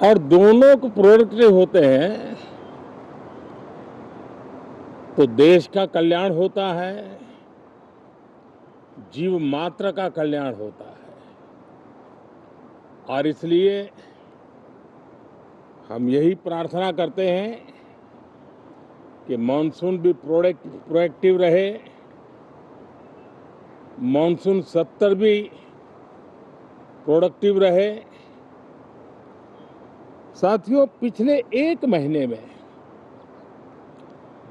और दोनों को प्रोडक्टिव होते हैं तो देश का कल्याण होता है, जीव मात्र का कल्याण होता है। और इसलिए हम यही प्रार्थना करते हैं कि मानसून भी प्रोएक्टिव रहे, मानसून सत्र भी प्रोडक्टिव रहे। साथियों, पिछले एक महीने में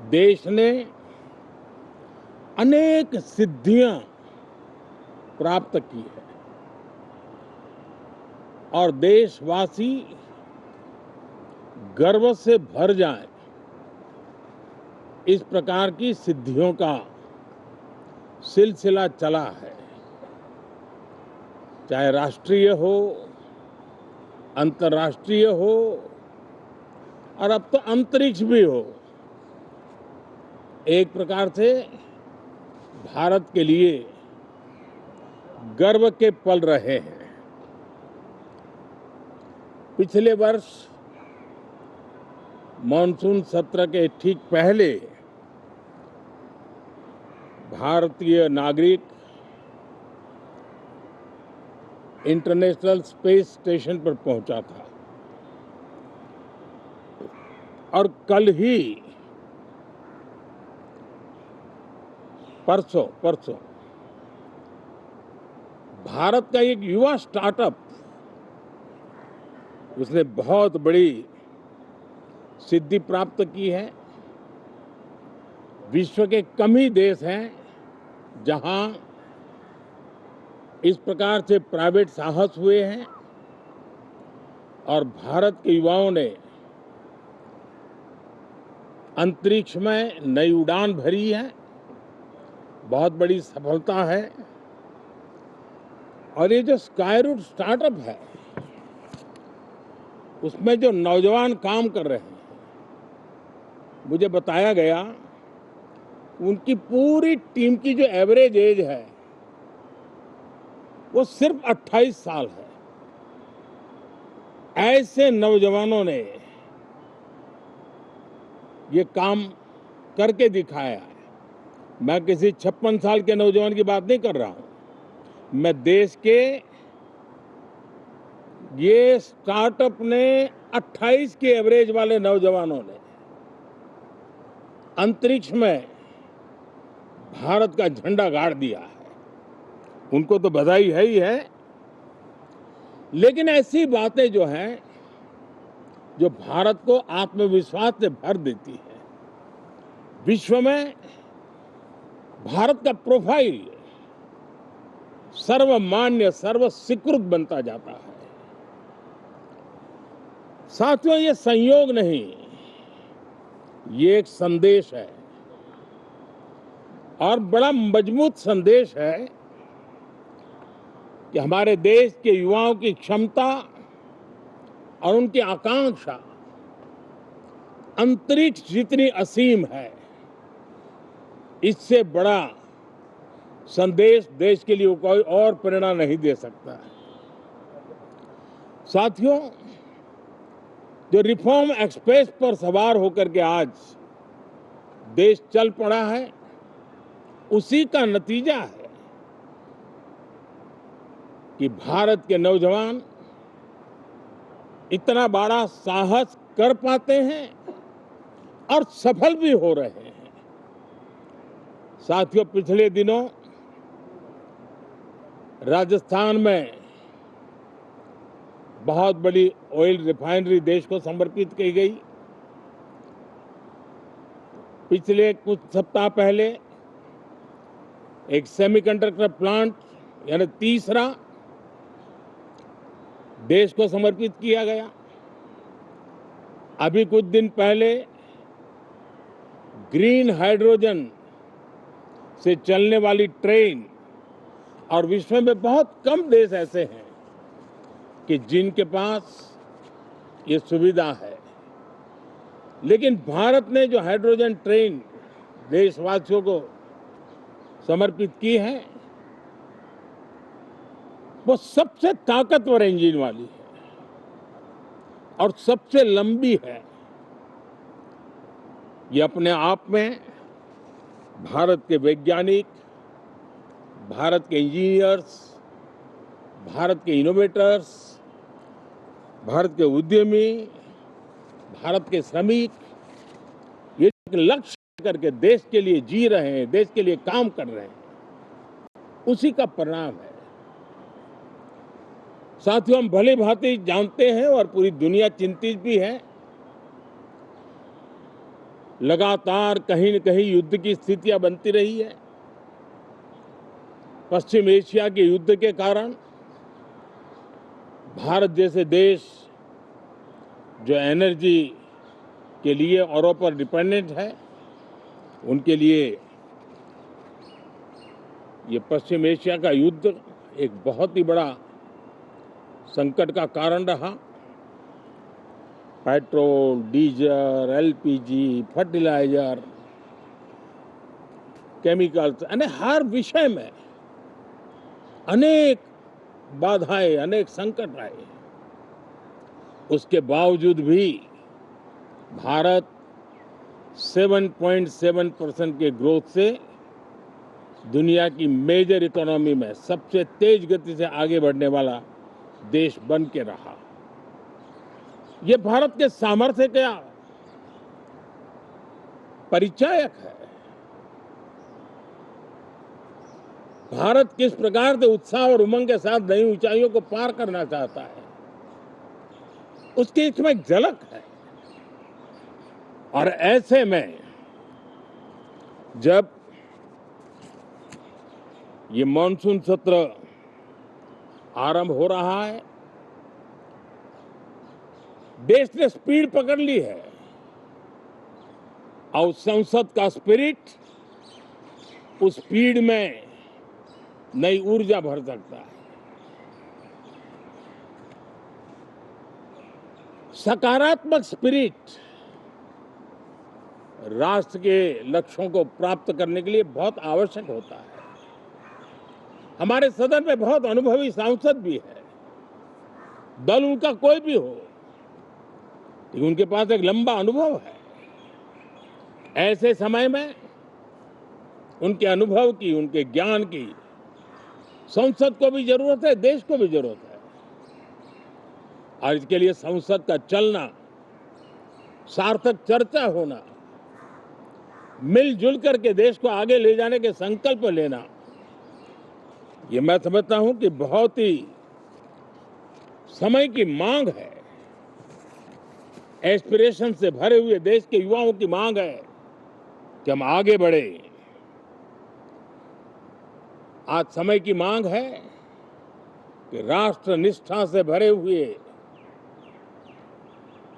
देश ने अनेक सिद्धियां प्राप्त की है और देशवासी गर्व से भर जाएं, इस प्रकार की सिद्धियों का सिलसिला चला है। चाहे राष्ट्रीय हो, अंतर्राष्ट्रीय हो और अब तो अंतरिक्ष भी हो। एक प्रकार से भारत के लिए गर्व के पल रहे हैं। पिछले वर्ष मानसून सत्र के ठीक पहले भारतीय नागरिक इंटरनेशनल स्पेस स्टेशन पर पहुंचा था और कल ही परसों भारत का एक युवा स्टार्टअप, उसने बहुत बड़ी सिद्धि प्राप्त की है। विश्व के कम ही देश हैं जहां इस प्रकार से प्राइवेट साहस हुए हैं और भारत के युवाओं ने अंतरिक्ष में नई उड़ान भरी है। बहुत बड़ी सफलता है। और ये जो स्काईरूट स्टार्टअप है, उसमें जो नौजवान काम कर रहे हैं, मुझे बताया गया उनकी पूरी टीम की जो एवरेज एज है वो सिर्फ 28 साल है। ऐसे नौजवानों ने ये काम करके दिखाया है। मैं किसी 56 साल के नौजवान की बात नहीं कर रहा हूं। मैं देश के ये स्टार्टअप ने 28 के एवरेज वाले नौजवानों ने अंतरिक्ष में भारत का झंडा गाड़ दिया है। उनको तो बधाई है ही है, लेकिन ऐसी बातें जो हैं, जो भारत को आत्मविश्वास से भर देती है, विश्व में भारत का प्रोफाइल सर्वमान्य, सर्वस्वीकृत बनता जाता है। साथियों, ये संयोग नहीं, ये एक संदेश है और बड़ा मजबूत संदेश है कि हमारे देश के युवाओं की क्षमता और उनकी आकांक्षा अंतरिक्ष जितनी असीम है, इससे बड़ा संदेश देश के लिए कोई और प्रेरणा नहीं दे सकता है। साथियों, जो रिफॉर्म एक्सप्रेस पर सवार होकर के आज देश चल पड़ा है, उसी का नतीजा है कि भारत के नौजवान इतना बड़ा साहस कर पाते हैं और सफल भी हो रहे हैं। साथियों, पिछले दिनों राजस्थान में बहुत बड़ी ऑयल रिफाइनरी देश को समर्पित की गई। पिछले कुछ सप्ताह पहले एक सेमीकंडक्टर प्लांट, यानी तीसरा, देश को समर्पित किया गया। अभी कुछ दिन पहले ग्रीन हाइड्रोजन से चलने वाली ट्रेन, और विश्व में बहुत कम देश ऐसे हैं कि जिनके पास ये सुविधा है, लेकिन भारत ने जो हाइड्रोजन ट्रेन देशवासियों को समर्पित की है, वो सबसे ताकतवर इंजन वाली है और सबसे लंबी है। ये अपने आप में भारत के वैज्ञानिक, भारत के इंजीनियर्स, भारत के इनोवेटर्स, भारत के उद्यमी, भारत के श्रमिक, ये एक लक्ष्य करके देश के लिए जी रहे हैं, देश के लिए काम कर रहे हैं, उसी का परिणाम है। साथियों, हम भली भांति जानते हैं और पूरी दुनिया चिंतित भी है, लगातार कहीं न कहीं युद्ध की स्थितियां बनती रही है। पश्चिम एशिया के युद्ध के कारण भारत जैसे देश जो एनर्जी के लिए औरों पर डिपेंडेंट है, उनके लिए ये पश्चिम एशिया का युद्ध एक बहुत ही बड़ा संकट का कारण रहा। Petrol, diesel, LPG, fertiliser, chemicals, यानी हर विषय में अनेक बाधाएं, अनेक संकट आए। उसके बावजूद भी भारत 7.7% के ग्रोथ से दुनिया की मेजर इकोनॉमी में सबसे तेज गति से आगे बढ़ने वाला देश बन के रहा। ये भारत के सामर्थ्य का परिचायक है। भारत किस प्रकार से उत्साह और उमंग के साथ नई ऊंचाइयों को पार करना चाहता है, उसकी इसमें एक झलक है। और ऐसे में जब ये मॉनसून सत्र आरंभ हो रहा है, देश ने स्पीड पकड़ ली है और संसद का स्पिरिट उस स्पीड में नई ऊर्जा भर सकता है। सकारात्मक स्पिरिट राष्ट्र के लक्ष्यों को प्राप्त करने के लिए बहुत आवश्यक होता है। हमारे सदन में बहुत अनुभवी सांसद भी है, दल उनका कोई भी हो, लेकिन उनके पास एक लंबा अनुभव है। ऐसे समय में उनके अनुभव की, उनके ज्ञान की संसद को भी जरूरत है, देश को भी जरूरत है। और इसके लिए संसद का चलना, सार्थक चर्चा होना, मिलजुल करके देश को आगे ले जाने के संकल्प लेना, ये मैं समझता हूं कि बहुत ही समय की मांग है। एस्पिरेशन से भरे हुए देश के युवाओं की मांग है कि हम आगे बढ़े। आज समय की मांग है कि राष्ट्र निष्ठा से भरे हुए,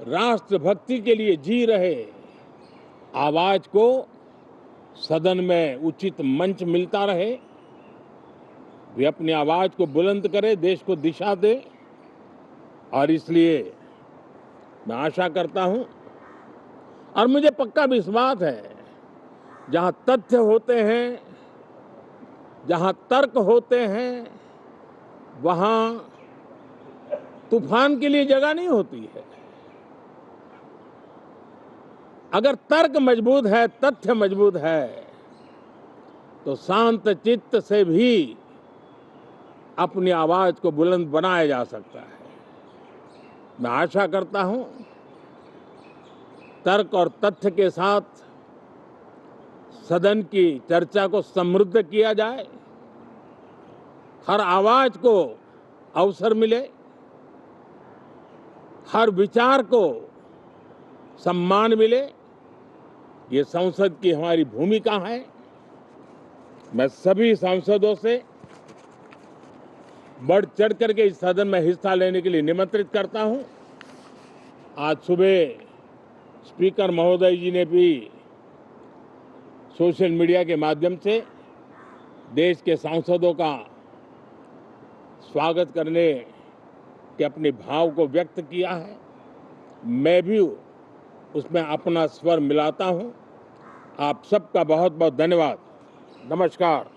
राष्ट्र भक्ति के लिए जी रहे आवाज को सदन में उचित मंच मिलता रहे, वे अपनी आवाज को बुलंद करे, देश को दिशा दे। और इसलिए मैं आशा करता हूं और मुझे पक्का विश्वास है, जहां तथ्य होते हैं, जहां तर्क होते हैं, वहां तूफान के लिए जगह नहीं होती है। अगर तर्क मजबूत है, तथ्य मजबूत है, तो शांत चित्त से भी अपनी आवाज को बुलंद बनाया जा सकता है। मैं आशा करता हूं तर्क और तथ्य के साथ सदन की चर्चा को समृद्ध किया जाए, हर आवाज को अवसर मिले, हर विचार को सम्मान मिले। ये संसद की हमारी भूमिका है। मैं सभी सांसदों से बढ़ चढ़ करके इस सदन में हिस्सा लेने के लिए निमंत्रित करता हूं। आज सुबह स्पीकर महोदय जी ने भी सोशल मीडिया के माध्यम से देश के सांसदों का स्वागत करने के अपने भाव को व्यक्त किया है। मैं भी उसमें अपना स्वर मिलाता हूं। आप सबका बहुत बहुत धन्यवाद। नमस्कार।